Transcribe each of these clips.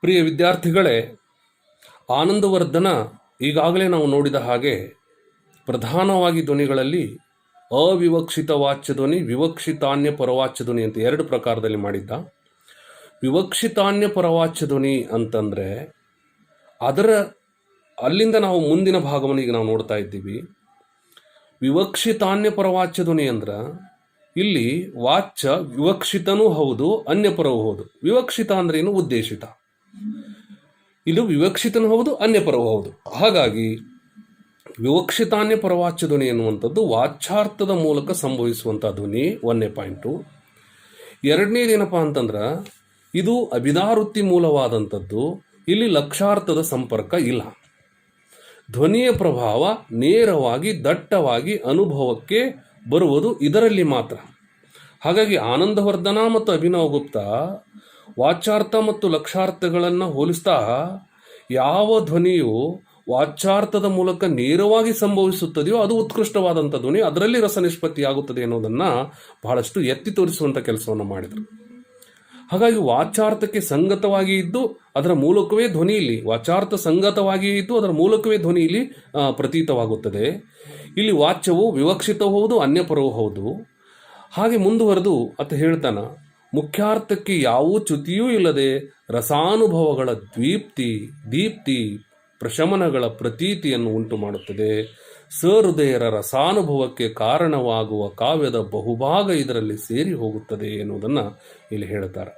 ಪ್ರಿಯ ವಿದ್ಯಾರ್ಥಿಗಳೇ, ಆನಂದವರ್ಧನ ಈಗಾಗಲೇ ನಾವು ನೋಡಿದ ಹಾಗೆ ಪ್ರಧಾನವಾಗಿ ಧ್ವನಿಗಳಲ್ಲಿ ಅವಿವಕ್ಷಿತ ವಾಚ್ಯ ಧ್ವನಿ, ವಿವಕ್ಷಿತಾನ್ಯ ಪರವಾಚ್ಯ ಧ್ವನಿ ಅಂತ ಎರಡು ಪ್ರಕಾರದಲ್ಲಿ ಮಾಡಿದ್ದ. ವಿವಕ್ಷಿತಾನ್ಯ ಪರವಾಚ್ಯ ಧ್ವನಿ ಅಂತಂದರೆ ಅಲ್ಲಿಂದ ನಾವು ಮುಂದಿನ ಭಾಗವನ್ನು ಈಗ ನಾವು ನೋಡ್ತಾ ಇದ್ದೀವಿ. ವಿವಕ್ಷಿತಾನ್ಯ ಪರವಾಚ್ಯ ಧ್ವನಿ ಅಂದ್ರೆ ಇಲ್ಲಿ ವಾಚ್ಯ ವಿವಕ್ಷಿತನೂ ಹೌದು, ಅನ್ಯಪರವೂ ಹೌದು. ವಿವಕ್ಷಿತ ಅಂದ್ರೆ ಏನು? ಉದ್ದೇಶಿತ. ಇದು ವಿವಕ್ಷಿತನೂ ಹೌದು, ಅನ್ಯಪರವೂ ಹೌದು. ಹಾಗಾಗಿ ವಿವಕ್ಷಿತಾನ್ಯ ಪರವಾಚ್ಯ ಧ್ವನಿ ಎನ್ನುವಂಥದ್ದು ವಾಚ್ಯಾರ್ಥದ ಮೂಲಕ ಸಂಭವಿಸುವಂಥ ಧ್ವನಿ. 1ನೇ ಪಾಯಿಂಟು. ಎರಡನೇದೇನಪ್ಪ ಅಂತಂದ್ರೆ ಇದು ಅಭಿಧಾವೃತ್ತಿ ಮೂಲವಾದಂಥದ್ದು. ಇಲ್ಲಿ ಲಕ್ಷಾರ್ಥದ ಸಂಪರ್ಕ ಇಲ್ಲ. ಧ್ವನಿಯ ಪ್ರಭಾವ ನೇರವಾಗಿ ದಟ್ಟವಾಗಿ ಅನುಭವಕ್ಕೆ ಬರುವುದು ಇದರಲ್ಲಿ ಮಾತ್ರ. ಹಾಗಾಗಿ ಆನಂದವರ್ಧನ ಮತ್ತು ಅಭಿನವ ಗುಪ್ತ ವಾಚ್ಯಾರ್ಥ ಮತ್ತು ಲಕ್ಷಾರ್ಥಗಳನ್ನು ಹೋಲಿಸ್ತಾ ಯಾವ ಧ್ವನಿಯು ವಾಚ್ಯಾರ್ಥದ ಮೂಲಕ ನೇರವಾಗಿ ಸಂಭವಿಸುತ್ತದೆಯೋ ಅದು ಉತ್ಕೃಷ್ಟವಾದಂಥ ಧ್ವನಿ, ಅದರಲ್ಲಿ ರಸ ನಿಷ್ಪತ್ತಿ ಆಗುತ್ತದೆ ಅನ್ನೋದನ್ನು ಬಹಳಷ್ಟು ಎತ್ತಿ ತೋರಿಸುವಂಥ ಕೆಲಸವನ್ನು ಮಾಡಿದರು. ಹಾಗಾಗಿ ವಾಚ್ಯಾರ್ಥಕ್ಕೆ ಸಂಗತವಾಗಿ ಇದ್ದು ಅದರ ಮೂಲಕವೇ ಧ್ವನಿಯಲ್ಲಿ ವಾಚ್ಯಾರ್ಥ ಸಂಗತವಾಗಿಯೇ ಇದ್ದು ಅದರ ಮೂಲಕವೇ ಧ್ವನಿಯಲ್ಲಿ ಪ್ರತೀತವಾಗುತ್ತದೆ. ಇಲ್ಲಿ ವಾಚ್ಯವು ವಿವಕ್ಷಿತವೂ ಹೌದು, ಅನ್ಯಪರವೂ ಹೌದು. ಹಾಗೆ ಮುಂದುವರೆದು ಆತ ಹೇಳ್ತಾನ, ಮುಖ್ಯಾರ್ಥಕ್ಕೆ ಯಾವ ಚ್ಯುತಿಯೂ ಇಲ್ಲದೆ ರಸಾನುಭವಗಳ ದೀಪ್ತಿ ಪ್ರಶಮನಗಳ ಪ್ರತೀತಿಯನ್ನು ಉಂಟು ಮಾಡುತ್ತದೆ. ಸಹೃದಯರ ರಸಾನುಭವಕ್ಕೆ ಕಾರಣವಾಗುವ ಕಾವ್ಯದ ಬಹುಭಾಗ ಇದರಲ್ಲಿ ಸೇರಿ ಹೋಗುತ್ತದೆ ಎನ್ನುವುದನ್ನು ಇಲ್ಲಿ ಹೇಳ್ತಾರೆ.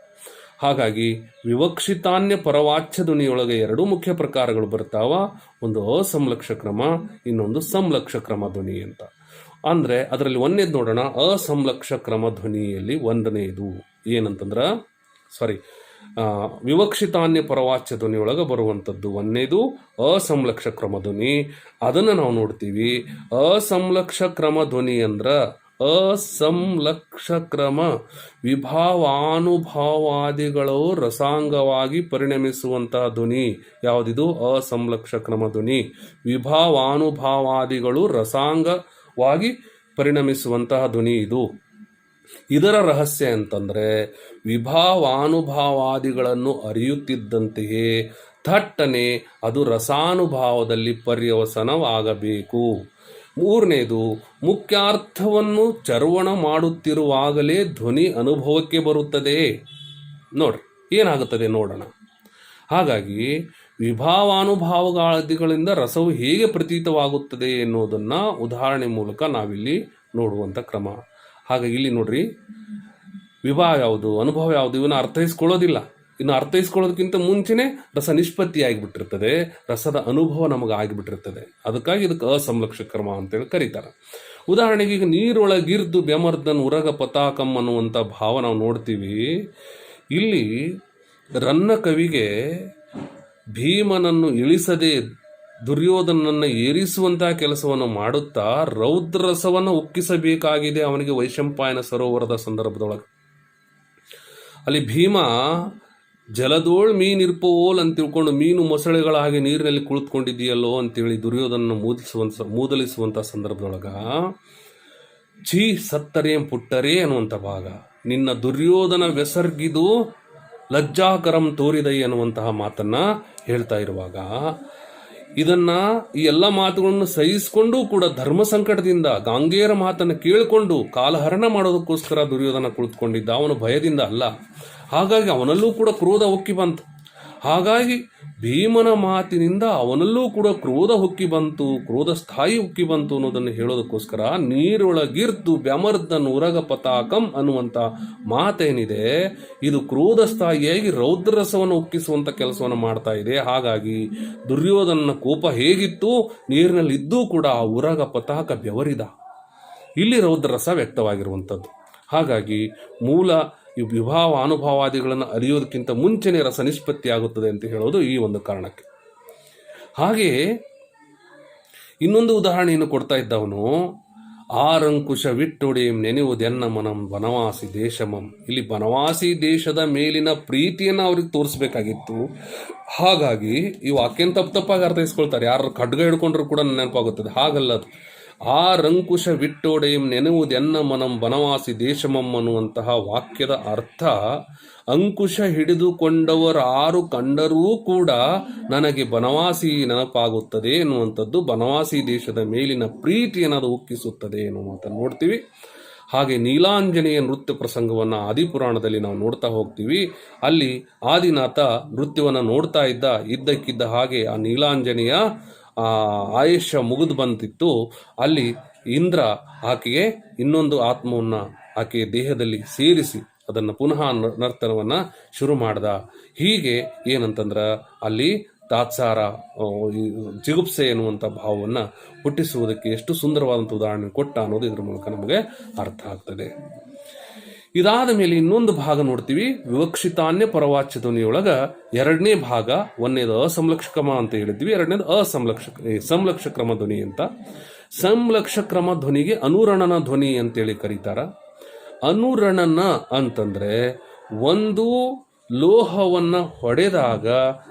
ಹಾಗಾಗಿ ವಿವಕ್ಷಿತಾನ್ಯ ಪರವಾಚ್ಯ ಧ್ವನಿಯೊಳಗೆ ಎರಡು ಮುಖ್ಯ ಪ್ರಕಾರಗಳು ಬರ್ತಾವ. ಒಂದು ಅಸಂಲಕ್ಷ ಕ್ರಮ, ಇನ್ನೊಂದು ಸಂಲಕ್ಷ ಕ್ರಮ ಧ್ವನಿ ಅಂತ. ಅಂದರೆ ಅದರಲ್ಲಿ ಒಂದನೇದು ನೋಡೋಣ. ಅಸಂಲಕ್ಷ ಕ್ರಮ ಧ್ವನಿಯಲ್ಲಿ ಒಂದನೇದು ಏನಂತಂದ್ರೆ ವಿವಕ್ಷಿತಾನ್ಯ ಪರವಾಚ್ಯ ಧ್ವನಿಯೊಳಗೆ ಬರುವಂಥದ್ದು ಒಂದನೇದು ಅಸಂಲಕ್ಷ ಕ್ರಮ ಧ್ವನಿ. ಅದನ್ನು ನಾವು ನೋಡ್ತೀವಿ. ಅಸಂಲಕ್ಷ ಕ್ರಮ ಧ್ವನಿ ಅಂದ್ರೆ ಅಸಂಲಕ್ಷ ಕ್ರಮ ವಿಭಾವಾನುಭಾವಾದಿಗಳು ರಸಾಂಗವಾಗಿ ಪರಿಣಮಿಸುವಂತಹ ಧ್ವನಿ. ಯಾವುದಿದು? ಅಸಂಲಕ್ಷ ಕ್ರಮ ಧ್ವನಿ. ವಿಭಾವಾನುಭಾವಾದಿಗಳು ರಸಾಂಗವಾಗಿ ಪರಿಣಮಿಸುವಂತಹ ಧ್ವನಿ ಇದು. ಇದರ ರಹಸ್ಯ ಅಂತಂದರೆ ವಿಭಾವಾನುಭಾವಾದಿಗಳನ್ನು ಅರಿಯುತ್ತಿದ್ದಂತೆಯೇ ಥಟ್ಟನೆ ಅದು ರಸಾನುಭಾವದಲ್ಲಿ ಪರ್ಯವಸನವಾಗಬೇಕು. ಮೂರನೇದು, ಮುಖ್ಯಾರ್ಥವನ್ನು ಚರ್ವಣ ಮಾಡುತ್ತಿರುವಾಗಲೇ ಧ್ವನಿ ಅನುಭವಕ್ಕೆ ಬರುತ್ತದೆ. ನೋಡ್ರಿ ಏನಾಗುತ್ತದೆ ನೋಡೋಣ. ಹಾಗಾಗಿ ವಿಭಾವಾನುಭಾವಗಳಿಂದ ರಸವು ಹೇಗೆ ಪ್ರತೀತವಾಗುತ್ತದೆ ಎನ್ನುವುದನ್ನು ಉದಾಹರಣೆ ಮೂಲಕ ನಾವಿಲ್ಲಿ ನೋಡುವಂಥ ಕ್ರಮ. ಹಾಗಾಗಿ ಇಲ್ಲಿ ನೋಡ್ರಿ, ವಿಭಾವ ಯಾವುದು, ಅನುಭವ ಯಾವುದು, ಇವನ್ನ ಅರ್ಥೈಸ್ಕೊಳ್ಳೋದಿಲ್ಲ. ಇನ್ನು ಅರ್ಥೈಸ್ಕೊಳ್ಳೋದಕ್ಕಿಂತ ಮುಂಚೆನೆ ರಸ ನಿಷ್ಪತ್ತಿ ಆಗಿಬಿಟ್ಟಿರ್ತದೆ, ರಸದ ಅನುಭವ ನಮಗೆ ಆಗಿಬಿಟ್ಟಿರ್ತದೆ. ಅದಕ್ಕಾಗಿ ಇದಕ್ಕೆ ಅಸಂಲಕ್ಷ ಕ್ರಮ ಅಂತೇಳಿ ಕರೀತಾರೆ. ಉದಾಹರಣೆಗೆ ಈಗ ನೀರೊಳಗಿರ್ದು ಬೆಮರ್ದನ್ ಉರಗ ಪತಾಕಂ ಅನ್ನುವಂಥ ಭಾವ ನಾವು ನೋಡ್ತೀವಿ. ಇಲ್ಲಿ ರನ್ನ ಕವಿಗೆ ಭೀಮನನ್ನು ಇಳಿಸದೆ ದುರ್ಯೋಧನನ್ನು ಏರಿಸುವಂತಹ ಕೆಲಸವನ್ನು ಮಾಡುತ್ತಾ ರೌದ್ರರಸವನ್ನು ಉಕ್ಕಿಸಬೇಕಾಗಿದೆ ಅವನಿಗೆ ವೈಶಂಪಾಯನ ಸರೋವರದ ಸಂದರ್ಭದೊಳಗೆ. ಅಲ್ಲಿ ಭೀಮ ಜಲದೋಳ್ ಮೀನಿರ್ಪೋಲ್ ಅಂತ ತಿಳ್ಕೊಂಡು ಮೀನು ಮೊಸಳೆಗಳಾಗಿ ನೀರಿನಲ್ಲಿ ಕುಳಿತುಕೊಂಡಿದೆಯಲ್ಲೋ ಅಂತೇಳಿ ದುರ್ಯೋಧನ ಮೂದಲಿಸುವಂಥ ಸಂದರ್ಭದೊಳಗ ಛೀ ಸತ್ತರೇಂ ಪುಟ್ಟರೇ ಅನ್ನುವಂಥ ಭಾಗ, ನಿನ್ನ ದುರ್ಯೋಧನ ಬೆಸರ್ಗಿದು ಲಜ್ಜಾಕರಂ ತೋರಿದೈ ಅನ್ನುವಂತಹ ಮಾತನ್ನ ಹೇಳ್ತಾ ಇರುವಾಗ ಇದನ್ನ ಈ ಎಲ್ಲ ಮಾತುಗಳನ್ನು ಸಹಿಸಿಕೊಂಡು ಕೂಡ ಧರ್ಮ ಸಂಕಟದಿಂದ ಗಾಂಗೇರ ಮಾತನ್ನು ಕೇಳಿಕೊಂಡು ಕಾಲಹರಣ ಮಾಡೋದಕ್ಕೋಸ್ಕರ ದುರ್ಯೋಧನ ಕುಳಿತುಕೊಂಡಿದ್ದ, ಅವನು ಭಯದಿಂದ ಅಲ್ಲ. ಹಾಗಾಗಿ ಅವನಲ್ಲೂ ಕೂಡ ಕ್ರೋಧ ಹೊಕ್ಕಿ ಬಂತು. ಹಾಗಾಗಿ ಭೀಮನ ಮಾತಿನಿಂದ ಅವನಲ್ಲೂ ಕೂಡ ಕ್ರೋಧ ಹೊಕ್ಕಿ ಬಂತು, ಕ್ರೋಧ ಸ್ಥಾಯಿ ಹೊಕ್ಕಿ ಬಂತು ಅನ್ನೋದನ್ನು ಹೇಳೋದಕ್ಕೋಸ್ಕರ ನೀರೊಳಗಿರ್ದು ಬೆಮರ್ದನ್ ಉರಗ ಪತಾಕಂ ಅನ್ನುವಂಥ ಮಾತೇನಿದೆ, ಇದು ಕ್ರೋಧ ಸ್ಥಾಯಿಯಾಗಿ ರೌದ್ರರಸವನ್ನು ಉಕ್ಕಿಸುವಂಥ ಕೆಲಸವನ್ನು ಮಾಡ್ತಾ ಇದೆ. ಹಾಗಾಗಿ ದುರ್ಯೋಧನನ ಕೋಪ ಹೇಗಿತ್ತು, ನೀರಿನಲ್ಲಿದ್ದೂ ಕೂಡ ಆ ಉರಗ ಪತಾಕ ಬೆವರಿದ. ಇಲ್ಲಿ ರೌದ್ರರಸ ವ್ಯಕ್ತವಾಗಿರುವಂಥದ್ದು. ಹಾಗಾಗಿ ಮೂಲ ಈ ವಿಭಾವ ಅನುಭವಾದಿಗಳನ್ನು ಅರಿಯೋದಕ್ಕಿಂತ ಮುಂಚೆನೇ ರಸ ನಿಷ್ಪತ್ತಿ ಆಗುತ್ತದೆ ಅಂತ ಹೇಳೋದು ಈ ಒಂದು ಕಾರಣಕ್ಕೆ. ಹಾಗೆಯೇ ಇನ್ನೊಂದು ಉದಾಹರಣೆಯನ್ನು ಕೊಡ್ತಾ ಇದ್ದವನು, ಆರಂಕುಶ ವಿಟ್ಟೊಡೆಯಂ ನೆನೆಯುವುದೆನ್ನ ಮನಂ ಬನವಾಸಿ ದೇಶಮಂ. ಇಲ್ಲಿ ಬನವಾಸಿ ದೇಶದ ಮೇಲಿನ ಪ್ರೀತಿಯನ್ನು ಅವ್ರಿಗೆ ತೋರಿಸ್ಬೇಕಾಗಿತ್ತು. ಹಾಗಾಗಿ ಈ ವಾಕ್ಯನ ತಪ್ಪಾಗಿ ಅರ್ಥೈಸ್ಕೊಳ್ತಾರೆ. ಯಾರು ಖಡ್ಗ ಹಿಡ್ಕೊಂಡ್ರು ಕೂಡ ನೆನಪಾಗುತ್ತದೆ. ಹಾಗಲ್ಲ ಅದು. ಆ ರಂಕುಶ ವಿಟ್ಟೋಡೆಯಂ ನೆನೆಯುವುದೆನ್ನ ಮನಂ ಬನವಾಸಿ ದೇಶಮಂ ಅನ್ನುವಂತಹ ವಾಕ್ಯದ ಅರ್ಥ, ಅಂಕುಶ ಹಿಡಿದುಕೊಂಡವರಾರು ಕಂಡರೂ ಕೂಡ ನನಗೆ ಬನವಾಸಿ ನೆನಪಾಗುತ್ತದೆ ಎನ್ನುವಂಥದ್ದು ಬನವಾಸಿ ದೇಶದ ಮೇಲಿನ ಪ್ರೀತಿಯನ್ನು ಅದು ಉಕ್ಕಿಸುತ್ತದೆ ಎನ್ನುವಂತ ನೋಡ್ತೀವಿ. ಹಾಗೆ ನೀಲಾಂಜನೇಯ ನೃತ್ಯ ಪ್ರಸಂಗವನ್ನು ಆದಿಪುರಾಣದಲ್ಲಿ ನಾವು ನೋಡ್ತಾ ಹೋಗ್ತೀವಿ. ಅಲ್ಲಿ ಆದಿನಾಥ ನೃತ್ಯವನ್ನು ನೋಡ್ತಾ ಇದ್ದಕ್ಕಿದ್ದ ಹಾಗೆ ಆ ನೀಲಾಂಜನೇಯ ಆಯುಷ್ಯ ಮುಗಿದು ಬಂದಿತ್ತು. ಅಲ್ಲಿ ಇಂದ್ರ ಆಕೆಗೆ ಇನ್ನೊಂದು ಆತ್ಮವನ್ನು ಆಕೆಯ ದೇಹದಲ್ಲಿ ಸೇರಿಸಿ ಅದನ್ನು ಪುನಃ ನರ್ತನವನ್ನು ಶುರು ಮಾಡ್ದ. ಹೀಗೆ ಏನಂತಂದ್ರೆ ಅಲ್ಲಿ ತಾತ್ಸಾರ, ಜಿಗುಪ್ಸೆ ಎನ್ನುವಂಥ ಭಾವವನ್ನು ಹುಟ್ಟಿಸುವುದಕ್ಕೆ ಎಷ್ಟು ಸುಂದರವಾದಂಥ ಉದಾಹರಣೆ ಕೊಟ್ಟ ಅನ್ನೋದು ಇದ್ರ ಮೂಲಕ ನಮಗೆ ಅರ್ಥ ಆಗ್ತದೆ. ಇದಾದ ಮೇಲೆ ಇನ್ನೊಂದು ಭಾಗ ನೋಡ್ತೀವಿ, ವಿವಕ್ಷಿತಾನ್ಯ ಪರವಾಚ್ಯ ಧ್ವನಿಯೊಳಗ ಎರಡನೇ ಭಾಗ. ಒಂದನೇದು ಅಸಂಲಕ್ಷಕ್ರಮ ಅಂತ ಹೇಳಿದ್ವಿ, ಎರಡನೇದು ಸಂಲಕ್ಷಕ್ರಮ ಧ್ವನಿ ಅಂತ. ಸಂಲಕ್ಷಕ್ರಮ ಧ್ವನಿಗೆ ಅನುರಣನ ಧ್ವನಿ ಅಂತೇಳಿ ಕರೀತಾರ. ಅನುರಣನ ಅಂತಂದ್ರೆ ಒಂದು ಲೋಹವನ್ನು ಹೊಡೆದಾಗ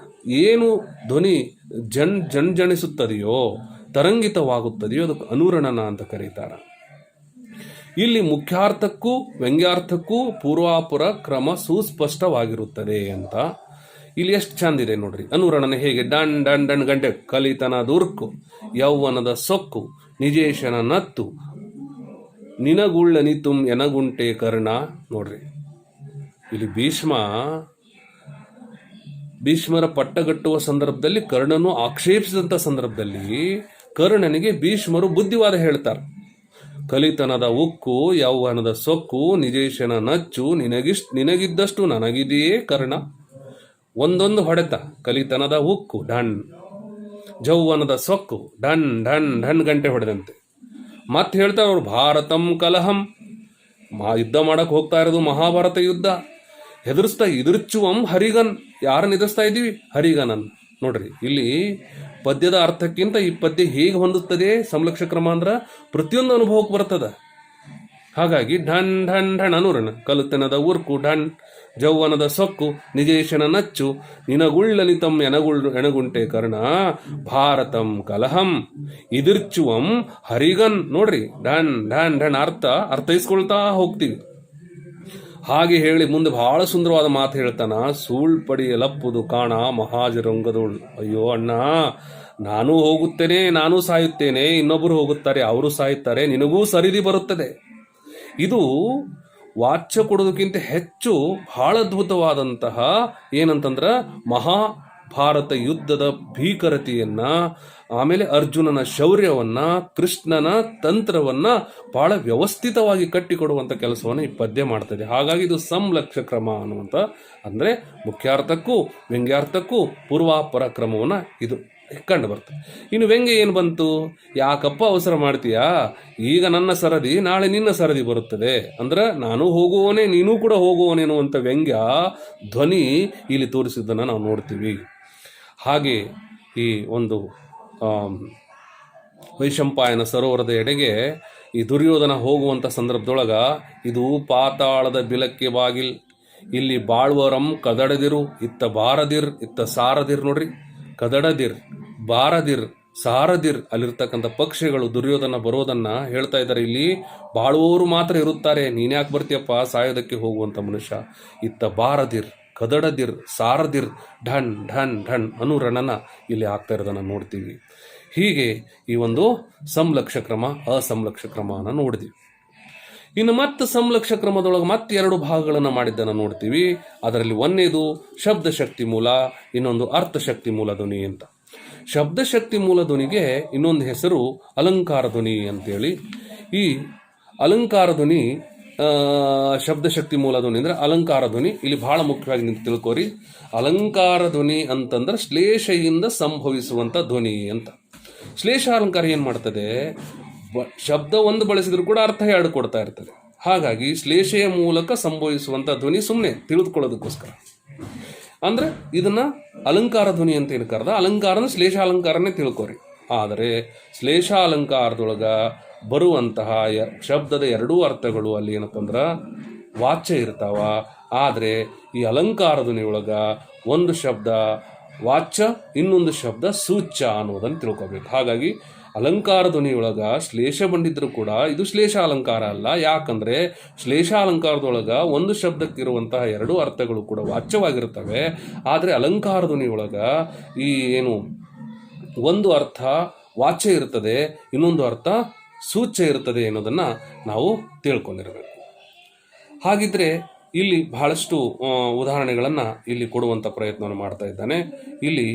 ಏನು ಧ್ವನಿ ಜಣಿಸುತ್ತದೆಯೋ, ತರಂಗಿತವಾಗುತ್ತದೆಯೋ ಅದಕ್ಕೆ ಅನುರಣನ ಅಂತ ಕರೀತಾರೆ. ಇಲ್ಲಿ ಮುಖ್ಯಾರ್ಥಕ್ಕೂ ವ್ಯಂಗ್ಯಾರ್ಥಕ್ಕೂ ಪೂರ್ವಾಪುರ ಕ್ರಮ ಸುಸ್ಪಷ್ಟವಾಗಿರುತ್ತದೆ ಅಂತ. ಇಲ್ಲಿ ಎಷ್ಟು ಚಂದ ಇದೆ ನೋಡ್ರಿ. ಅನುರಣನ ಹೇಗೆ? ಡಣ್ ಡಣ್ ಡಣ್ ಗಂಟೆ ಕಲಿತನ ದುರ್ಕು, ಯೌವನದ ಸೊಕ್ಕು, ನಿಜೇಶನ ನತ್ತು, ನಿನಗುಳ್ಳನಿ ತುಂ ಎನಗುಂಟೆ ಕರ್ಣ. ನೋಡ್ರಿ, ಇಲ್ಲಿ ಭೀಷ್ಮರ ಪಟ್ಟಗಟ್ಟುವ ಸಂದರ್ಭದಲ್ಲಿ ಕರ್ಣನು ಆಕ್ಷೇಪಿಸಿದಂಥ ಸಂದರ್ಭದಲ್ಲಿ ಕರ್ಣನಿಗೆ ಭೀಷ್ಮರು ಬುದ್ಧಿವಾದ ಹೇಳ್ತಾರೆ. ಕಲಿತನದ ಉಕ್ಕು, ಯೌವನದ ಸೊಕ್ಕು, ನಿಜೇಶನ ನಚ್ಚು, ನಿನಗಿದ್ದಷ್ಟು ನನಗಿದೆಯೇ ಕರ್ಣ. ಒಂದೊಂದು ಹೊಡೆತ. ಕಲಿತನದ ಉಕ್ಕು ಢಣ್, ಯೌವನದ ಸೊಕ್ಕು ಢಣ್ ಢಣ್ ಢಣ್ ಗಂಟೆ ಹೊಡೆದಂತೆ. ಮತ್ತೆ ಹೇಳ್ತಾರೆ ಅವರು ಭಾರತಂ ಕಲಹಂ, ಯುದ್ಧ ಮಾಡಕ್ ಹೋಗ್ತಾ ಇರೋದು ಮಹಾಭಾರತ ಯುದ್ಧ. ಎದುರಿಸುವಂ ಹರಿಗನ್, ಯಾರನ್ನ ಎದುರಿಸ್ತಾ ಇದ್ದೀವಿ? ಹರಿಗನನ್. ನೋಡ್ರಿ, ಇಲ್ಲಿ ಪದ್ಯದ ಅರ್ಥಕ್ಕಿಂತ ಈ ಪದ್ಯ ಹೇಗೆ ಹೊಂದುತ್ತದೆ ಸಂಲಕ್ಷ ಕ್ರಮ ಅಂದ್ರೆ ಪ್ರತಿಯೊಂದು ಅನುಭವಕ್ಕೆ ಬರ್ತದ. ಹಾಗಾಗಿ ಢಣ್ ಢಣ್ ಢಣ್ ಅನುರಣ, ಕಲುತನದ ಉರ್ಕು ಢಣ್, ಜೌವನದ ಸೊಕ್ಕು, ನಿಜೇಶನ ನಚ್ಚು, ನಿನಗುಳ್ಳಲಿತಂ ಎನಗುಂಟೆ ಕರ್ಣ, ಭಾರತಂ ಕಲಹಂ ಇದಿರ್ಚುವಂ ಹರಿಗನ್. ನೋಡ್ರಿ, ಢಣ್ ಢಣ್ ಢಣ್ ಅರ್ಥೈಸ್ಕೊಳ್ತಾ ಹೋಗ್ತೀವಿ. ಹಾಗೆ ಹೇಳಿ ಮುಂದೆ ಬಹಳ ಸುಂದರವಾದ ಮಾತು ಹೇಳ್ತಾನ. ಸೂಳ್ಪಡಿಯಲಪ್ಪುದು ಕಾಣ ಮಹಾಜರಂಗದೋಳ್. ಅಯ್ಯೋ ಅಣ್ಣ, ನಾನು ಹೋಗುತ್ತೇನೆ, ನಾನು ಸಾಯುತ್ತೇನೆ, ಇನ್ನೊಬ್ಬರು ಹೋಗುತ್ತಾರೆ, ಅವರು ಸಾಯುತ್ತಾರೆ, ನಿನಗೂ ಸರಿದಿ ಬರುತ್ತದೆ. ಇದು ವಾಚ್ಯ ಕೊಡೋದಕ್ಕಿಂತ ಹೆಚ್ಚು ಬಹಳ ಅದ್ಭುತವಾದಂತಹ ಏನಂತಂದ್ರ ಮಹಾಭಾರತ ಯುದ್ಧದ ಭೀಕರತೆಯನ್ನ, ಆಮೇಲೆ ಅರ್ಜುನನ ಶೌರ್ಯವನ್ನ, ಕೃಷ್ಣನ ತಂತ್ರವನ್ನ ಬಹಳ ವ್ಯವಸ್ಥಿತವಾಗಿ ಕಟ್ಟಿಕೊಡುವಂತ ಕೆಲಸವನ್ನು ಈ ಪದ್ಯ ಮಾಡ್ತದೆ. ಹಾಗಾಗಿ ಇದು ಸಂಲಕ್ಷ ಕ್ರಮ ಅನ್ನುವಂಥ, ಅಂದ್ರೆ ಮುಖ್ಯಾರ್ಥಕ್ಕೂ ವ್ಯಂಗ್ಯಾರ್ಥಕ್ಕೂ ಪೂರ್ವಾಪರ ಕ್ರಮವನ್ನ ಇದು ಕಂಡು ಬರ್ತದೆ. ಇನ್ನು ವ್ಯಂಗ್ಯ ಏನು ಬಂತು? ಯಾಕಪ್ಪ ಅವಸರ ಮಾಡ್ತೀಯಾ, ಈಗ ನನ್ನ ಸರದಿ ನಾಳೆ ನಿನ್ನ ಸರದಿ ಬರುತ್ತದೆ, ಅಂದ್ರೆ ನಾನು ಹೋಗುವವನೇ ನೀನು ಕೂಡ ಹೋಗುವವನೇ ಅನ್ನುವಂಥ ವ್ಯಂಗ್ಯ ಧ್ವನಿ ಇಲ್ಲಿ ತೋರಿಸಿದ್ದನ್ನು ನಾವು ನೋಡ್ತೀವಿ. ಹಾಗೆ ಈ ಒಂದು ವೈಶಂಪಾಯನ ಸರೋವರದ ಎಡೆಗೆ ಈ ದುರ್ಯೋಧನ ಹೋಗುವಂಥ ಸಂದರ್ಭದೊಳಗ, ಇದು ಪಾತಾಳದ ಬಿಲಕ್ಕೆ ಬಾಗಿಲ್, ಇಲ್ಲಿ ಬಾಳ್ವರಂ ಕದಡದಿರು, ಇತ್ತ ಬಾರದಿರ್ ಇತ್ತ ಸಾರದಿರ್. ನೋಡ್ರಿ, ಕದಡದಿರ್, ಬಾರದಿರ್, ಸಾರದಿರ್. ಅಲ್ಲಿರ್ತಕ್ಕಂಥ ಪಕ್ಷಿಗಳು ದುರ್ಯೋಧನ ಬರೋದನ್ನ ಹೇಳ್ತಾ ಇದ್ದಾರೆ. ಇಲ್ಲಿ ಬಾಳುವವರು ಮಾತ್ರ ಇರುತ್ತಾರೆ, ನೀನ್ಯಾಕೆ ಬರ್ತೀಯಪ್ಪ ಸಾಯೋದಕ್ಕೆ ಹೋಗುವಂಥ ಮನುಷ್ಯ. ಇತ್ತ ಬಾರದಿರ್, ಕದಡದಿರ್, ಸಾರದಿರ್, ಢಣ್ ಢಣ್ ಢಣ್ ಅನುರಣನ ಇಲ್ಲಿ ಆಗ್ತಾ ಇರೋದನ್ನು ನೋಡ್ತೀವಿ. ಹೀಗೆ ಈ ಒಂದು ಸಂಲಕ್ಷ ಕ್ರಮ ಅಸಂಲಕ್ಷ ಕ್ರಮನ ನೋಡಿದ್ವಿ. ಇನ್ನು ಮತ್ತೆ ಸಂಲಕ್ಷ ಕ್ರಮದೊಳಗೆ ಮತ್ತೆ ಎರಡು ಭಾಗಗಳನ್ನು ಮಾಡಿದ್ದನ್ನು ನೋಡ್ತೀವಿ. ಅದರಲ್ಲಿ ಒಂದೇದು ಶಬ್ದಶಕ್ತಿ ಮೂಲ, ಇನ್ನೊಂದು ಅರ್ಥಶಕ್ತಿ ಮೂಲ ಧ್ವನಿ ಅಂತ. ಶಬ್ದಶಕ್ತಿ ಮೂಲ ಧ್ವನಿಗೆ ಇನ್ನೊಂದು ಹೆಸರು ಅಲಂಕಾರ ಧ್ವನಿ ಅಂತೇಳಿ. ಈ ಅಲಂಕಾರ ಧ್ವನಿ, ಶಬ್ದಶಕ್ತಿ ಮೂಲ ಧ್ವನಿ ಅಂದ್ರೆ ಅಲಂಕಾರ ಧ್ವನಿ. ಇಲ್ಲಿ ಬಹಳ ಮುಖ್ಯವಾಗಿ ನೀವು ತಿಳ್ಕೋರಿ, ಅಲಂಕಾರ ಧ್ವನಿ ಅಂತಂದ್ರೆ ಶ್ಲೇಷೆಯಿಂದ ಸಂಭವಿಸುವಂತ ಧ್ವನಿ ಅಂತ. ಶ್ಲೇಷ ಅಲಂಕಾರ ಏನ್ ಮಾಡ್ತದೆ? ಶಬ್ದ ಒಂದು ಬಳಸಿದ್ರು ಕೂಡ ಅರ್ಥ ಎರಡು ಕೊಡ್ತಾ ಇರ್ತದೆ. ಹಾಗಾಗಿ ಶ್ಲೇಷೆಯ ಮೂಲಕ ಸಂಭವಿಸುವಂತ ಧ್ವನಿ ಸುಮ್ಮನೆ ತಿಳಿದುಕೊಳ್ಳೋದಕ್ಕೋಸ್ಕರ ಅಂದ್ರೆ ಇದನ್ನ ಅಲಂಕಾರ ಧ್ವನಿ ಅಂತ ಏನು ಕರೆದ. ಅಲಂಕಾರನ ಶ್ಲೇಷ ಅಲಂಕಾರನೇ ತಿಳ್ಕೋರಿ. ಆದರೆ ಶ್ಲೇಷ ಅಲಂಕಾರದೊಳಗ ಬರುವಂತಹ ಶಬ್ದದ ಎರಡೂ ಅರ್ಥಗಳು ಅಲ್ಲಿ ಏನಪ್ಪ ಅಂದ್ರ ವಾಚ್ಯ ಇರ್ತಾವ. ಆದರೆ ಈ ಅಲಂಕಾರ ಧ್ವನಿಯೊಳಗ ಒಂದು ಶಬ್ದ ವಾಚ್ಯ, ಇನ್ನೊಂದು ಶಬ್ದ ಸೂಚ್ಯ ಅನ್ನೋದನ್ನು ತಿಳ್ಕೊಬೇಕು. ಹಾಗಾಗಿ ಅಲಂಕಾರ ಧ್ವನಿಯೊಳಗ ಶ್ಲೇಷ ಬಂದಿದ್ರು ಕೂಡ ಇದು ಶ್ಲೇಷ ಅಲಂಕಾರ ಅಲ್ಲ. ಯಾಕಂದ್ರೆ ಶ್ಲೇಷ ಅಲಂಕಾರದೊಳಗ ಒಂದು ಶಬ್ದಕ್ಕಿರುವಂತಹ ಎರಡು ಅರ್ಥಗಳು ಕೂಡ ವಾಚ್ಯವಾಗಿರ್ತವೆ. ಆದರೆ ಅಲಂಕಾರ ಧ್ವನಿಯೊಳಗ ಈ ಏನು ಒಂದು ಅರ್ಥ ವಾಚ್ಯ ಇರ್ತದೆ, ಇನ್ನೊಂದು ಅರ್ಥ ಸೂಚ್ಯ ಇರ್ತದೆ ಅನ್ನೋದನ್ನ ನಾವು ತಿಳ್ಕೊಂಡಿರಬೇಕು. ಹಾಗಿದ್ರೆ ಇಲ್ಲಿ ಬಹಳಷ್ಟು ಉದಾಹರಣೆಗಳನ್ನು ಇಲ್ಲಿ ಕೊಡುವಂಥ ಪ್ರಯತ್ನವನ್ನು ಮಾಡ್ತಾ ಇದ್ದಾನೆ. ಇಲ್ಲಿ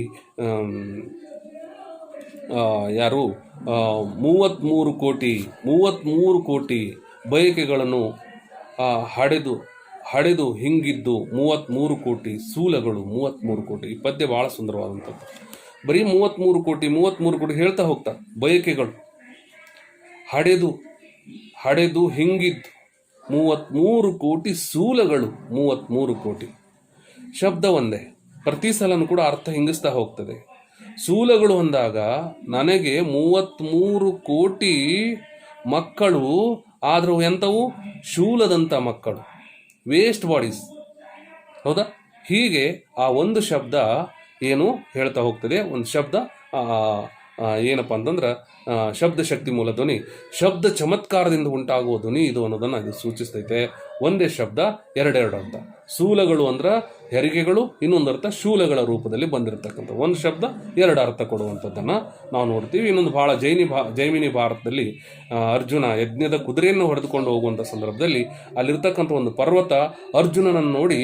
ಯಾರು 33 ಕೋಟಿ ಬಯಕೆಗಳನ್ನು ಹಡೆದು ಹಿಂಗಿದ್ದು 33 ಕೋಟಿ ಸೂಲಗಳು. 33 ಕೋಟಿ, ಈ ಪದ್ಯ ಬಹಳ ಸುಂದರವಾದಂಥದ್ದು. ಬರೀ 33 ಕೋಟಿ ಹೇಳ್ತಾ ಹೋಗ್ತಾ, ಬಯಕೆಗಳು ಹಡೆದು ಹಿಂಗಿದ್ದು 33 ಕೋಟಿ ಸೂಲಗಳು. 33 ಕೋಟಿ ಶಬ್ದ ಒಂದೇ, ಪ್ರತಿ ಸಲನೂ ಕೂಡ ಅರ್ಥ ಹಿಂಗಿಸ್ತಾ ಹೋಗ್ತದೆ. ಸೂಲಗಳು ಅಂದಾಗ ನನಗೆ 33 ಕೋಟಿ ಮಕ್ಕಳು, ಆದರೂ ಎಂಥವು? ಶೂಲದಂಥ ಮಕ್ಕಳು, ವೇಸ್ಟ್ ಬಾಡೀಸ್. ಹೌದಾ? ಹೀಗೆ ಆ ಒಂದು ಶಬ್ದ ಏನು ಹೇಳ್ತಾ ಹೋಗ್ತದೆ. ಒಂದು ಶಬ್ದ ಏನಪ್ಪ ಅಂತಂದ್ರೆ ಶಬ್ದ ಶಕ್ತಿ ಮೂಲ ಧ್ವನಿ, ಶಬ್ದ ಚಮತ್ಕಾರದಿಂದ ಉಂಟಾಗುವ ಧ್ವನಿ ಇದು ಅನ್ನೋದನ್ನು ಇದು ಸೂಚಿಸ್ತೈತೆ. ಒಂದೇ ಶಬ್ದ ಎರಡೆರಡು ಅರ್ಥ. ಶೂಲಗಳು ಅಂದ್ರೆ ಹೆರಿಗೆಗಳು, ಇನ್ನೊಂದು ಅರ್ಥ ಶೂಲಗಳ ರೂಪದಲ್ಲಿ ಬಂದಿರತಕ್ಕಂಥ ಒಂದು ಶಬ್ದ ಎರಡು ಅರ್ಥ ಕೊಡುವಂಥದ್ದನ್ನು ನಾವು ನೋಡ್ತೀವಿ. ಇನ್ನೊಂದು ಬಹಳ ಜೈಮಿನಿ ಭಾರತದಲ್ಲಿ ಅರ್ಜುನ ಯಜ್ಞದ ಕುದುರೆಯನ್ನು ಹೊಡೆದುಕೊಂಡು ಹೋಗುವಂಥ ಸಂದರ್ಭದಲ್ಲಿ ಅಲ್ಲಿರ್ತಕ್ಕಂಥ ಒಂದು ಪರ್ವತ ಅರ್ಜುನನನ್ನು ನೋಡಿ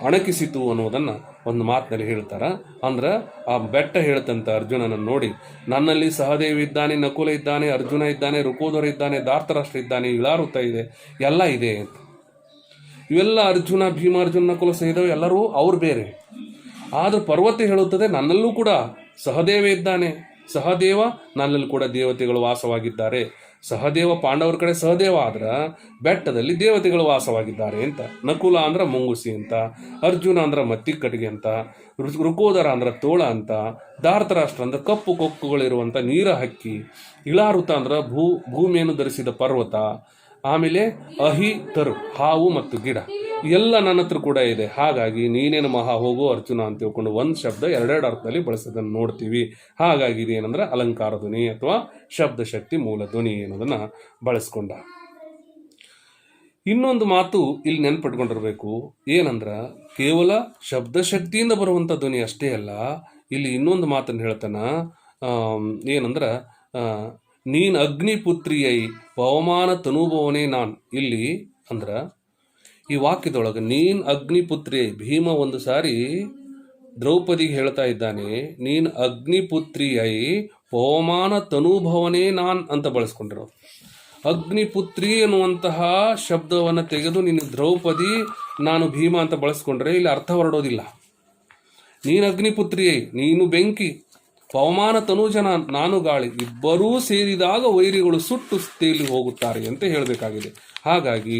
ಅಣಕಿಸಿತು ಅನ್ನೋದನ್ನು ಒಂದು ಮಾತಿನಲ್ಲಿ ಹೇಳ್ತಾರೆ. ಅಂದ್ರೆ ಆ ಬೆಟ್ಟ ಹೇಳ್ತಂತ ಅರ್ಜುನನನ್ನು ನೋಡಿ, ನನ್ನಲ್ಲಿ ಸಹದೇವ ಇದ್ದಾನೆ, ನಕುಲ ಇದ್ದಾನೆ, ಅರ್ಜುನ ಇದ್ದಾನೆ, ಋಕೋದರ ಇದ್ದಾನೆ, ಧಾರ್ತರಾಷ್ಟ್ರ ಇದ್ದಾನೆ, ಇಳಾರುತ ಇದೆ, ಎಲ್ಲ ಇದೆ ಅಂತ. ಇವೆಲ್ಲ ಅರ್ಜುನ, ಭೀಮಾರ್ಜುನ, ನಕುಲ, ಸಹದೇವ ಎಲ್ಲರೂ ಅವ್ರು ಬೇರೆ. ಆದ್ರೆ ಪರ್ವತ ಹೇಳುತ್ತದೆ ನನ್ನಲ್ಲೂ ಕೂಡ ಸಹದೇವ ಇದ್ದಾನೆ, ಸಹದೇವ ನನ್ನಲ್ಲಿ ಕೂಡ ದೇವತೆಗಳು ವಾಸವಾಗಿದ್ದಾರೆ. ಸಹದೇವ ಪಾಂಡವರ ಕಡೆ ಸಹದೇವ ಆದ್ರೆ ಬೆಟ್ಟದಲ್ಲಿ ದೇವತೆಗಳು ವಾಸವಾಗಿದ್ದಾರೆ ಅಂತ. ನಕುಲ ಅಂದ್ರೆ ಮುಂಗುಸಿ ಅಂತ, ಅರ್ಜುನ ಅಂದ್ರೆ ಮತ್ತಿಕ್ಕಟ್ಟಿಗೆ ಅಂತ, ಋಕೋದರ ಅಂದ್ರೆ ತೋಳ ಅಂತ, ಧಾರ್ತರಾಷ್ಟ್ರ ಅಂದ್ರೆ ಕಪ್ಪು ಕೊಕ್ಕುಗಳಿರುವಂಥ ನೀರ ಹಕ್ಕಿ, ಇಳಾರುತ ಅಂದ್ರೆ ಭೂಮಿಯನ್ನು ಧರಿಸಿದ ಪರ್ವತ, ಆಮೇಲೆ ಅಹಿತರು ಹಾವು ಮತ್ತು ಗಿಡ, ಎಲ್ಲ ನನ್ನ ಹತ್ರ ಕೂಡ ಇದೆ. ಹಾಗಾಗಿ ನೀನೇನು ಮಹಾ ಹೋಗೋ ಅರ್ಜುನ ಅಂತ ತಿಳ್ಕೊಂಡು ಒಂದು ಶಬ್ದ ಎರಡೆರಡು ಅರ್ಥದಲ್ಲಿ ಬಳಸೋದನ್ನು ನೋಡ್ತೀವಿ. ಹಾಗಾಗಿ ಇದೇನಂದ್ರೆ ಅಲಂಕಾರ ಧ್ವನಿ ಅಥವಾ ಶಬ್ದ ಶಕ್ತಿ ಮೂಲ ಧ್ವನಿ ಅನ್ನೋದನ್ನ ಬಳಸ್ಕೊಂಡ. ಇನ್ನೊಂದು ಮಾತು ಇಲ್ಲಿ ನೆನ್ಪಿಟ್ಕೊಂಡಿರ್ಬೇಕು, ಏನಂದ್ರ ಕೇವಲ ಶಬ್ದ ಶಕ್ತಿಯಿಂದ ಬರುವಂಥ ಧ್ವನಿ ಅಷ್ಟೇ ಅಲ್ಲ. ಇಲ್ಲಿ ಇನ್ನೊಂದು ಮಾತನ್ನು ಹೇಳ್ತಾನ, ಏನಂದ್ರ ನೀನ್ ಅಗ್ನಿಪುತ್ರಿಯೈ ಪವಮಾನ ತನುಭವನೇ ನಾನ್. ಇಲ್ಲಿ ಅಂದ್ರ ಈ ವಾಕ್ಯದೊಳಗೆ ನೀನ್ ಅಗ್ನಿಪುತ್ರಿಯೈ, ಭೀಮ ಒಂದು ಸಾರಿ ದ್ರೌಪದಿಗೆ ಹೇಳ್ತಾ ಇದ್ದಾನೆ, ನೀನ್ ಅಗ್ನಿಪುತ್ರಿಯೈ ಪವಮಾನ ತನುಭವನೇ ನಾನ್ ಅಂತ ಬಳಸ್ಕೊಂಡಿರೋ. ಅಗ್ನಿಪುತ್ರಿ ಅನ್ನುವಂತಹ ಶಬ್ದವನ್ನು ತೆಗೆದು ನೀನು ದ್ರೌಪದಿ, ನಾನು ಭೀಮ ಅಂತ ಬಳಸ್ಕೊಂಡ್ರೆ ಇಲ್ಲಿ ಅರ್ಥ ಹೊರಡೋದಿಲ್ಲ. ನೀನು ಅಗ್ನಿಪುತ್ರಿಯೈ, ನೀನು ಬೆಂಕಿ, ಪವಮಾನ ತನುಜನ ನಾನು ಗಾಳಿ, ಇಬ್ಬರೂ ಸೇರಿದಾಗ ವೈರಿಗಳು ಸುಟ್ಟು ತೇಲಿ ಹೋಗುತ್ತಾರೆ ಅಂತ ಹೇಳಬೇಕಾಗಿದೆ. ಹಾಗಾಗಿ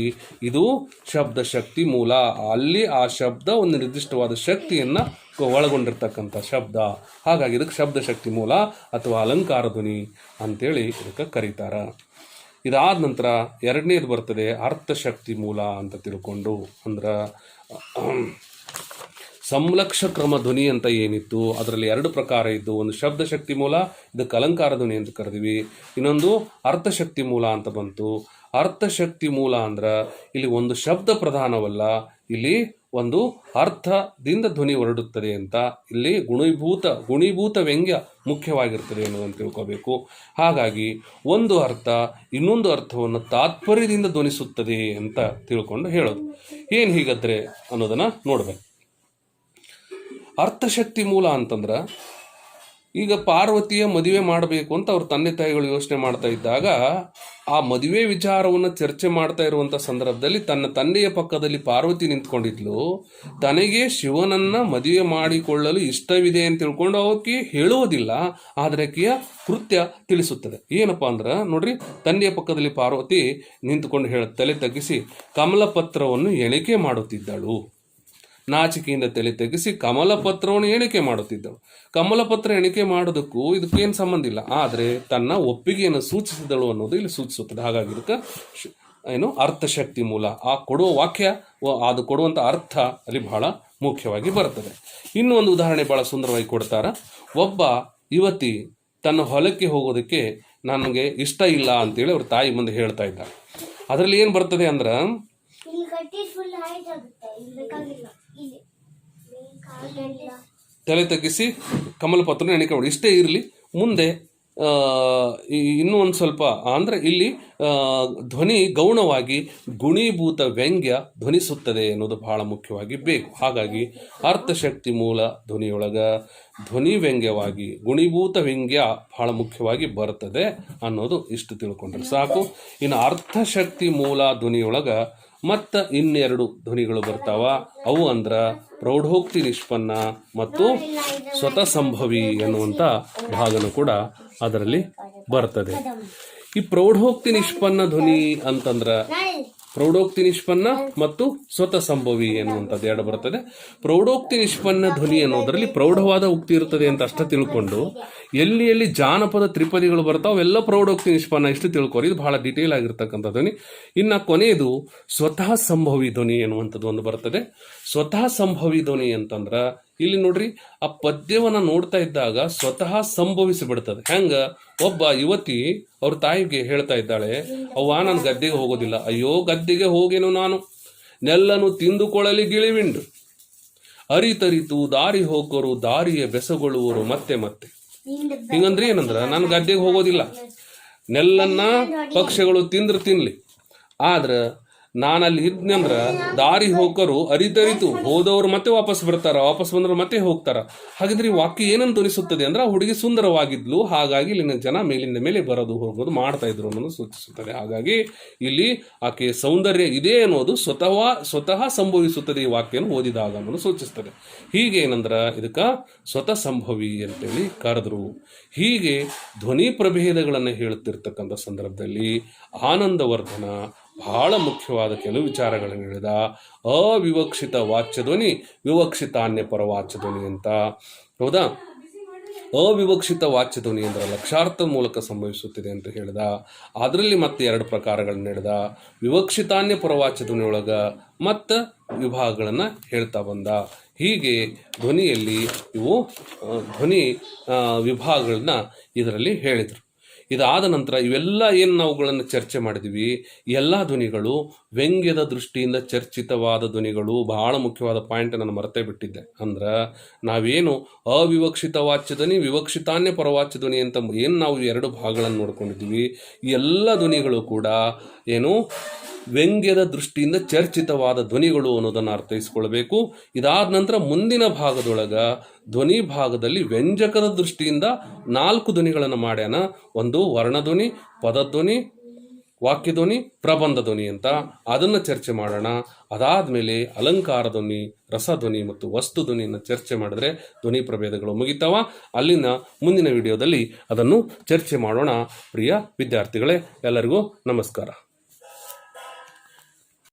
ಇದು ಶಬ್ದ ಶಕ್ತಿ ಮೂಲ. ಅಲ್ಲಿ ಆ ಶಬ್ದ ಒಂದು ನಿರ್ದಿಷ್ಟವಾದ ಶಕ್ತಿಯನ್ನು ಒಳಗೊಂಡಿರ್ತಕ್ಕಂಥ ಶಬ್ದ. ಹಾಗಾಗಿ ಇದಕ್ಕೆ ಶಬ್ದ ಶಕ್ತಿ ಮೂಲ ಅಥವಾ ಅಲಂಕಾರ ಧ್ವನಿ ಅಂತೇಳಿ ಇದಕ್ಕೆ ಕರೀತಾರ. ಇದಾದ ನಂತರ ಎರಡನೇದು ಬರ್ತದೆ ಅರ್ಥಶಕ್ತಿ ಮೂಲ ಅಂತ ತಿಳ್ಕೊಂಡು. ಅಂದ್ರೆ ಸಂಲಕ್ಷ ಕ್ರಮ ಧ್ವನಿ ಅಂತ ಏನಿತ್ತು ಅದರಲ್ಲಿ ಎರಡು ಪ್ರಕಾರ ಇದ್ದು, ಒಂದು ಶಬ್ದ ಶಕ್ತಿ ಮೂಲ, ಇದಕ್ಕೆ ಅಲಂಕಾರ ಧ್ವನಿ ಅಂತ ಕರೆದ್ವಿ. ಇನ್ನೊಂದು ಅರ್ಥಶಕ್ತಿ ಮೂಲ ಅಂತ ಬಂತು. ಅರ್ಥಶಕ್ತಿ ಮೂಲ ಅಂದ್ರೆ ಇಲ್ಲಿ ಒಂದು ಶಬ್ದ ಪ್ರಧಾನವಲ್ಲ, ಇಲ್ಲಿ ಒಂದು ಅರ್ಥದಿಂದ ಧ್ವನಿ ಹೊರಡುತ್ತದೆ ಅಂತ. ಇಲ್ಲಿ ಗುಣೀಭೂತ ವ್ಯಂಗ್ಯ ಮುಖ್ಯವಾಗಿರ್ತದೆ ಅನ್ನೋದನ್ನು ತಿಳ್ಕೋಬೇಕು. ಹಾಗಾಗಿ ಒಂದು ಅರ್ಥ ಇನ್ನೊಂದು ಅರ್ಥವನ್ನು ತಾತ್ಪರ್ಯದಿಂದ ಧ್ವನಿಸುತ್ತದೆ ಅಂತ ತಿಳ್ಕೊಂಡು ಹೇಳೋದು. ಏನು ಹೀಗದ್ರೆ ಅನ್ನೋದನ್ನ ನೋಡ್ಬೇಕು. ಅರ್ಥಶಕ್ತಿ ಮೂಲ ಅಂತಂದ್ರೆ ಈಗ ಪಾರ್ವತಿಯ ಮದುವೆ ಮಾಡಬೇಕು ಅಂತ ಅವ್ರ ತಂದೆ ತಾಯಿಗಳು ಯೋಚನೆ ಮಾಡ್ತಾ ಇದ್ದಾಗ ಆ ಮದುವೆ ವಿಚಾರವನ್ನು ಚರ್ಚೆ ಮಾಡ್ತಾ ಇರುವಂಥ ಸಂದರ್ಭದಲ್ಲಿ ತನ್ನ ತಂದೆಯ ಪಕ್ಕದಲ್ಲಿ ಪಾರ್ವತಿ ನಿಂತ್ಕೊಂಡಿದ್ಲು. ತನಗೆ ಶಿವನನ್ನ ಮದುವೆ ಮಾಡಿಕೊಳ್ಳಲು ಇಷ್ಟವಿದೆ ಅಂತ ತಿಳ್ಕೊಂಡು ಅವಕ್ಕೆ ಹೇಳುವುದಿಲ್ಲ, ಆದರೆ ಆಕೆಯ ಕೃತ್ಯ ತಿಳಿಸುತ್ತದೆ. ಏನಪ್ಪಾ ಅಂದ್ರೆ ನೋಡ್ರಿ, ತಂದೆಯ ಪಕ್ಕದಲ್ಲಿ ಪಾರ್ವತಿ ನಿಂತುಕೊಂಡು ತಲೆ ತಗ್ಗಿಸಿ ಕಮಲಪತ್ರವನ್ನು ಎಣಿಕೆ ಮಾಡುತ್ತಿದ್ದಳು. ನಾಚಿಕೆಯಿಂದ ತಲೆ ತೆಗೆಸಿ ಕಮಲಪತ್ರವನ್ನು ಎಣಿಕೆ ಮಾಡುತ್ತಿದ್ದಳು. ಕಮಲಪತ್ರ ಎಣಿಕೆ ಮಾಡೋದಕ್ಕೂ ಇದಕ್ಕೇನು ಸಂಬಂಧ ಇಲ್ಲ, ಆದರೆ ತನ್ನ ಒಪ್ಪಿಗೆಯನ್ನು ಸೂಚಿಸಿದಳು ಅನ್ನೋದು ಇಲ್ಲಿ ಸೂಚಿಸುತ್ತದೆ. ಹಾಗಾಗಿ ಇದಕ್ಕೆ ಏನು ಅರ್ಥಶಕ್ತಿ ಮೂಲ. ಆ ಕೊಡುವ ವಾಕ್ಯ, ಅದು ಕೊಡುವಂಥ ಅರ್ಥ ಅಲ್ಲಿ ಬಹಳ ಮುಖ್ಯವಾಗಿ ಬರ್ತದೆ. ಇನ್ನೂ ಒಂದು ಉದಾಹರಣೆ ಬಹಳ ಸುಂದರವಾಗಿ ಕೊಡ್ತಾರ. ಒಬ್ಬ ಯುವತಿ ತನ್ನ ಹೊಲಕ್ಕೆ ಹೋಗೋದಕ್ಕೆ ನನಗೆ ಇಷ್ಟ ಇಲ್ಲ ಅಂತೇಳಿ ಅವ್ರ ತಾಯಿ ಮುಂದೆ ಹೇಳ್ತಾ ಇದ್ದ. ಅದರಲ್ಲಿ ಏನು ಬರ್ತದೆ ಅಂದ್ರೆ, ತಲೆ ತಗ್ಗಿಸಿ ಕಮಲ ಪತ್ರ ಎಣಿಕೆ ಇಷ್ಟೇ ಇರಲಿ, ಮುಂದೆ ಇನ್ನೂ ಒಂದು ಸ್ವಲ್ಪ ಅಂದರೆ ಇಲ್ಲಿ ಧ್ವನಿ ಗೌಣವಾಗಿ ಗುಣೀಭೂತ ವ್ಯಂಗ್ಯ ಧ್ವನಿಸುತ್ತದೆ ಅನ್ನೋದು ಬಹಳ ಮುಖ್ಯವಾಗಿ ಬೇಕು. ಹಾಗಾಗಿ ಅರ್ಥಶಕ್ತಿ ಮೂಲ ಧ್ವನಿಯೊಳಗ ಧ್ವನಿ ವ್ಯಂಗ್ಯವಾಗಿ ಗುಣೀಭೂತ ವ್ಯಂಗ್ಯ ಬಹಳ ಮುಖ್ಯವಾಗಿ ಬರ್ತದೆ ಅನ್ನೋದು ಇಷ್ಟು ತಿಳ್ಕೊಂಡ್ರೆ ಸಾಕು. ಇನ್ನು ಅರ್ಥಶಕ್ತಿ ಮೂಲ ಧ್ವನಿಯೊಳಗ ಮತ್ತು ಇನ್ನೆರಡು ಧ್ವನಿಗಳು ಬರ್ತಾವ. ಅವು ಅಂದ್ರೆ ಪ್ರೌಢೋಕ್ತಿ ನಿಷ್ಪನ್ನ ಮತ್ತು ಸ್ವತಃ ಸಂಭವಿ ಎನ್ನುವಂಥ ಭಾಗನೂ ಕೂಡ ಅದರಲ್ಲಿ ಬರ್ತದೆ. ಈ ಪ್ರೌಢೋಕ್ತಿ ನಿಷ್ಪನ್ನ ಧ್ವನಿ ಅಂತಂದ್ರೆ ಪ್ರೌಢೋಕ್ತಿ ನಿಷ್ಪನ್ನ ಮತ್ತು ಸ್ವತಃ ಸಂಭವಿ ಎನ್ನುವಂಥದ್ದು ಎರಡು ಬರ್ತದೆ. ಪ್ರೌಢೋಕ್ತಿ ನಿಷ್ಪನ್ನ ಧ್ವನಿ ಅನ್ನೋದರಲ್ಲಿ ಪ್ರೌಢವಾದ ಉಕ್ತಿ ಇರ್ತದೆ ಅಂತ ಅಷ್ಟೇ ತಿಳ್ಕೊಂಡು, ಎಲ್ಲಿ ಎಲ್ಲಿ ಜಾನಪದ ತ್ರಿಪದಿಗಳು ಬರ್ತಾವೆ ಅವೆಲ್ಲ ಪ್ರೌಢೋಕ್ತಿ ನಿಷ್ಪನ್ನ, ಇಷ್ಟು ತಿಳ್ಕೊರಿ. ಇದು ಬಹಳ ಡಿಟೇಲ್ ಆಗಿರ್ತಕ್ಕಂಥ ಧ್ವನಿ. ಇನ್ನು ಕೊನೆಯದು ಸ್ವತಃ ಸಂಭವಿ ಧ್ವನಿ ಎನ್ನುವಂಥದ್ದು ಒಂದು ಬರ್ತದೆ. ಸ್ವತಃ ಸಂಭವಿ ಧ್ವನಿ ಅಂತಂದ್ರೆ ಇಲ್ಲಿ ನೋಡ್ರಿ, ಆ ಪದ್ಯವನ್ನು ನೋಡ್ತಾ ಇದ್ದಾಗ ಸ್ವತಃ ಸಂಭವಿಸಿ ಬಿಡ್ತದೆ. ಹೆಂಗ ಒಬ್ಬ ಯುವತಿ ಅವ್ರ ತಾಯಿಗೆ ಹೇಳ್ತಾ ಇದ್ದಾಳೆ, ಅವ್ವ ನಾನು ಗದ್ದೆಗೆ ಹೋಗೋದಿಲ್ಲ. ಅಯ್ಯೋ ಗದ್ದೆಗೆ ಹೋಗೇನು ನಾನು, ನೆಲ್ಲನು ತಿಂದುಕೊಳ್ಳಲಿ ಗಿಳಿವಿಂಡು, ಅರಿತರಿತು ದಾರಿ ಹೋಗೋರು ದಾರಿಯ ಬೆಸಗೊಳ್ಳುವರು ಮತ್ತೆ ಮತ್ತೆ. ಹಿಂಗಂದ್ರೆ ಏನಂದ್ರ, ನಾನು ಗದ್ದೆಗೆ ಹೋಗೋದಿಲ್ಲ, ನೆಲ್ಲನ್ನ ಪಕ್ಷಿಗಳು ತಿಂದ್ರೆ ತಿನ್ಲಿ, ಆದ್ರೆ ನಾನಲ್ಲಿ ಇದ್ನಂದ್ರ ದಾರಿ ಹೋಗೋರು ಅರಿತರಿತು ಹೋದವರು ಮತ್ತೆ ವಾಪಸ್ ಬರ್ತಾರ, ವಾಪಸ್ ಬಂದ್ರು ಮತ್ತೆ ಹೋಗ್ತಾರ. ಹಾಗಿದ್ರೆ ಈ ವಾಕ್ಯ ಏನಂತ ಅನಿಸುತ್ತದೆ ಅಂದ್ರೆ, ಆ ಹುಡುಗಿ ಸುಂದರವಾಗಿದ್ಲು, ಹಾಗಾಗಿ ಇಲ್ಲಿನ ಜನ ಮೇಲಿಂದ ಮೇಲೆ ಬರೋದು ಹೋಗೋದು ಮಾಡ್ತಾ ಇದ್ರು ಅನ್ನೋದು ಸೂಚಿಸುತ್ತದೆ. ಹಾಗಾಗಿ ಇಲ್ಲಿ ಆಕೆ ಸೌಂದರ್ಯ ಇದೆ ಅನ್ನೋದು ಸ್ವತಃ ಸಂಭವಿಸುತ್ತದೆ ಈ ವಾಕ್ಯನ ಓದಿದಾಗ ಅನ್ನೋದು ಸೂಚಿಸ್ತದೆ. ಹೀಗೆ ಏನಂದ್ರೆ ಇದಕ್ಕೆ ಸ್ವತಃ ಸಂಭವಿ ಅಂತೇಳಿ ಕರೆದ್ರು. ಹೀಗೆ ಧ್ವನಿ ಪ್ರಭೇದಗಳನ್ನು ಹೇಳುತ್ತಿರ್ತಕ್ಕಂಥ ಸಂದರ್ಭದಲ್ಲಿ ಆನಂದವರ್ಧನ ಬಹಳ ಮುಖ್ಯವಾದ ಕೆಲವು ವಿಚಾರಗಳನ್ನು ಹೇಳಿದ. ಅವಿವಕ್ಷಿತ ವಾಚ್ಯ ಧ್ವನಿ, ವಿವಕ್ಷಿತಾನ್ಯ ಪರವಾಚ್ಯ ಧ್ವನಿ ಅಂತ. ಹೌದಾ? ಅವಿವಕ್ಷಿತ ವಾಚ್ಯ ಧ್ವನಿ ಅಂದ್ರೆ ಲಕ್ಷಾರ್ಥದ ಮೂಲಕ ಸಂಭವಿಸುತ್ತಿದೆ ಅಂತ ಹೇಳಿದ. ಅದರಲ್ಲಿ ಮತ್ತೆ ಎರಡು ಪ್ರಕಾರಗಳನ್ನ ಹೇಳಿದ. ವಿವಕ್ಷಿತಾನ್ಯ ಪರವಾಚ್ಯ ಧ್ವನಿಯೊಳಗ ಮತ್ತು ವಿಭಾಗಗಳನ್ನು ಹೇಳ್ತಾ ಬಂದ. ಹೀಗೆ ಧ್ವನಿಯಲ್ಲಿ ಇವು ಧ್ವನಿ ವಿಭಾಗಗಳನ್ನ ಇದರಲ್ಲಿ ಹೇಳಿದರು. ಇದಾದ ನಂತರ ಇವೆಲ್ಲ ಏನು ನಾವುಗಳನ್ನು ಚರ್ಚೆ ಮಾಡಿದ್ವಿ, ಎಲ್ಲ ಧ್ವನಿಗಳು ವ್ಯಂಗ್ಯದ ದೃಷ್ಟಿಯಿಂದ ಚರ್ಚಿತವಾದ ಧ್ವನಿಗಳು. ಬಹಳ ಮುಖ್ಯವಾದ ಪಾಯಿಂಟ್ ನಾನು ಮರೆತೇ ಬಿಟ್ಟಿದ್ದೆ. ಅಂದ್ರೆ ನಾವೇನು ಅವಿವಕ್ಷಿತ ವಾಚ್ಯ ಧ್ವನಿ, ವಿವಕ್ಷಿತಾನ್ಯ ಪರವಾಚ್ಯ ಧ್ವನಿ ಅಂತ ಏನು ನಾವು ಎರಡು ಭಾಗಗಳನ್ನು ನೋಡ್ಕೊಂಡಿದ್ವಿ, ಈ ಎಲ್ಲ ಧ್ವನಿಗಳು ಕೂಡ ಏನು ವ್ಯಂಗ್ಯದ ದೃಷ್ಟಿಯಿಂದ ಚರ್ಚಿತವಾದ ಧ್ವನಿಗಳು ಅನ್ನೋದನ್ನು ಅರ್ಥೈಸ್ಕೊಳ್ಬೇಕು. ಇದಾದ ನಂತರ ಮುಂದಿನ ಭಾಗದೊಳಗ ಧ್ವನಿ ಭಾಗದಲ್ಲಿ ವ್ಯಂಜಕದ ದೃಷ್ಟಿಯಿಂದ 4 ಧ್ವನಿಗಳನ್ನು ಮಾಡ್ಯಾನ. ಒಂದು ವರ್ಣಧ್ವನಿ, ಪದಧ್ವನಿ, ವಾಕ್ಯಧ್ವನಿ, ಪ್ರಬಂಧ ಧ್ವನಿ ಅಂತ. ಅದನ್ನು ಚರ್ಚೆ ಮಾಡೋಣ. ಅದಾದಮೇಲೆ ಅಲಂಕಾರ ಧ್ವನಿ, ರಸಧ್ವನಿ ಮತ್ತು ವಸ್ತು ಧ್ವನಿಯನ್ನು ಚರ್ಚೆ ಮಾಡಿದ್ರೆ ಧ್ವನಿ ಪ್ರಭೇದಗಳು ಮುಗಿತಾವ. ಅಲ್ಲಿನ ಮುಂದಿನ ವಿಡಿಯೋದಲ್ಲಿ ಅದನ್ನು ಚರ್ಚೆ ಮಾಡೋಣ. ಪ್ರಿಯ ವಿದ್ಯಾರ್ಥಿಗಳೇ, ಎಲ್ಲರಿಗೂ ನಮಸ್ಕಾರ.